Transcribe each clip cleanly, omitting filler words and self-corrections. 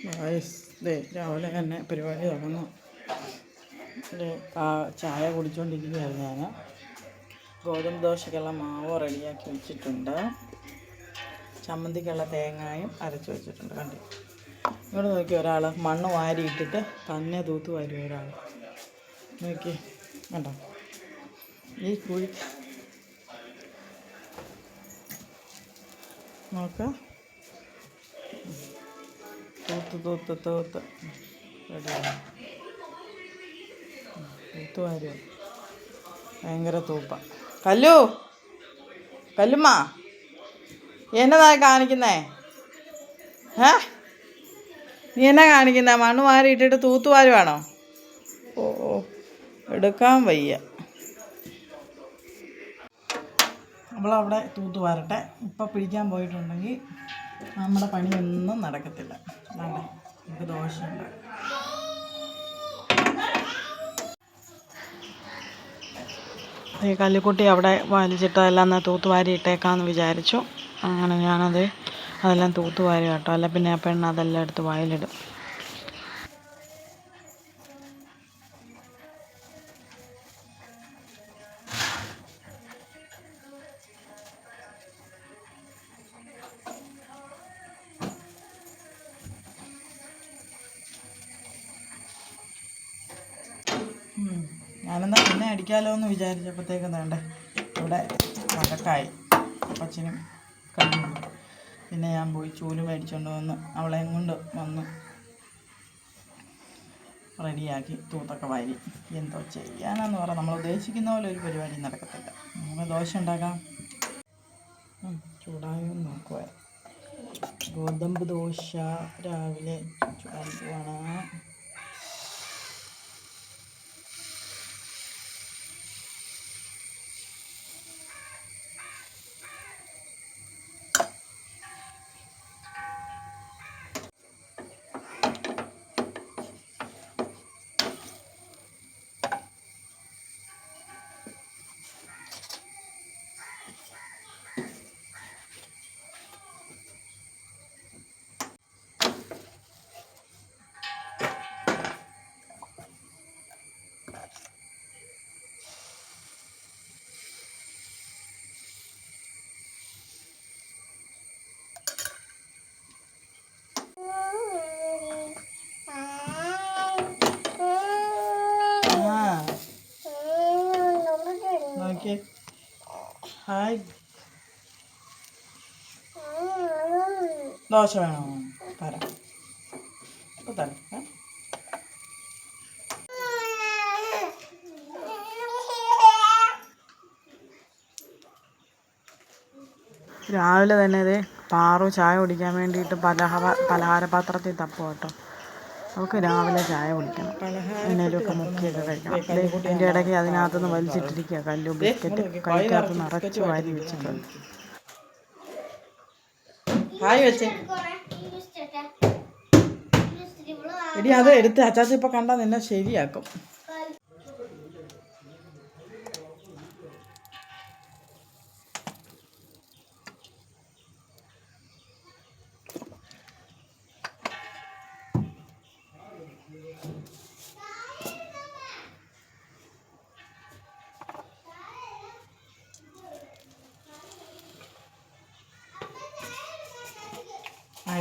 രാവിലെ തന്നെ പരിപാടി തുടങ്ങും. ചായ കുടിച്ചുകൊണ്ടിരിക്കുകയായിരുന്നു ഞാൻ. ഗോതമ്പ് ദോശയ്ക്കുള്ള മാവ് റെഡിയാക്കി വെച്ചിട്ടുണ്ട്. ചമ്മന്തിക്കുള്ള തേങ്ങയും അരച്ച് വെച്ചിട്ടുണ്ട്. കണ്ടു ഇങ്ങോട്ട് നോക്കി, ഒരാൾ മണ്ണ് വാരിയിട്ടിട്ട് തന്നെ തൂത്ത് വാരി. ഒരാൾ നോക്കി കണ്ടോ, ഈ കുഴി നോക്ക, തൂത്ത് റെഡിയാണ്. തൂത്ത് വാരി ഭയങ്കര തൂപ്പ. കല്ലുമ്മ എന്നതാ കാണിക്കുന്നേ? നീ എന്നാ കാണിക്കുന്നേ? മണ്ണ് വാരി ഇട്ടിട്ട് തൂത്തുവാരുവാണോ? ഓ എടുക്കാൻ വയ്യ. നമ്മളവിടെ തൂത്ത് വാരട്ടെ. ഇപ്പം പിടിക്കാൻ പോയിട്ടുണ്ടെങ്കിൽ നമ്മുടെ പണിയൊന്നും നടക്കത്തില്ല. അതാണ് നമുക്ക് ദോശ ഉണ്ടാകും. ഈ കല്ലിക്കുട്ടി അവിടെ വലിച്ചിട്ട് എല്ലാം തൂത്തുവാരി ഇട്ടേക്കാമെന്ന് വിചാരിച്ചു. അങ്ങനെ അതെല്ലാം തൂത്തുവാരി കേട്ടോ. അല്ല പിന്നെ ആ പെണ്ണ് അതെല്ലാം എടുത്ത് വായിലിടും. ഞാനെന്താ പിന്നെ അടിക്കാമല്ലോ എന്ന് വിചാരിച്ചപ്പോഴത്തേക്കും വേണ്ടേ ഇവിടെ വഴക്കായി. അപ്പച്ചനും കഴിഞ്ഞു. പിന്നെ ഞാൻ പോയി ചൂല് മേടിച്ചുകൊണ്ട് വന്ന് അവളെയും കൊണ്ട് വന്ന് റെഡിയാക്കി തൂത്തൊക്കെ വാരി. എന്തോ ചെയ്യാനാന്ന് പറയാം, നമ്മൾ ഉദ്ദേശിക്കുന്ന പോലെ ഒരു പരിപാടി നടക്കത്തില്ല. നമുക്ക് ദോശ ഉണ്ടാക്കാം. ചൂടായും നോക്കുക. ഗോതമ്പ് ദോശ രാവിലെ ചൂടാൻ പോവാണ്. ഹായ്, ദോശ വേണോ? തരാം, ഇപ്പോൾ തരാം. രാവിലെ തന്നെ പാറു ചായ കുടിക്കാൻ വേണ്ടിയിട്ട് പലഹാരപാത്രത്തിൽ തപ്പും കേട്ടോ. അവൾക്ക് രാവിലെ ചായ കുടിക്കണം, എന്നേലുമൊക്കെ മുക്കിയൊക്കെ കഴിക്കണം. അതിൻ്റെ ഇടയ്ക്ക് അതിനകത്തുനിന്ന് വലിച്ചിട്ടിരിക്കുക കല്ലു ബിസ്ക്കറ്റ് കൈക്കകത്ത് നിറച്ച് വാരി വെച്ചിട്ടുണ്ട്. ഹായ് വെച്ചേ എടി, അത് എടുത്ത് അച്ചാച്ചി ഇപ്പം കണ്ടാൽ നിന്നെ ശരിയാക്കും.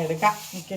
എടുക്കാം. ഓക്കെ,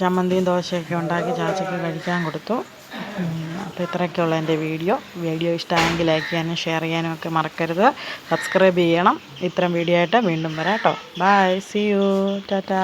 ചമ്മന്തിയും ദോശയൊക്കെ ഉണ്ടാക്കി ചാച്ചയ്ക്ക് കഴിക്കാൻ കൊടുത്തു. അപ്പോൾ ഇത്രയൊക്കെയുള്ള എൻ്റെ വീഡിയോ ഇഷ്ടമായെങ്കിൽ ലൈക്ക് ചെയ്യാനും ഷെയർ ചെയ്യാനും ഒക്കെ മറക്കരുത്. സബ്സ്ക്രൈബ് ചെയ്യണം. ഇത്തരം വീഡിയോ ആയിട്ട് വീണ്ടും വരാം കേട്ടോ. Bye, see you, Tata.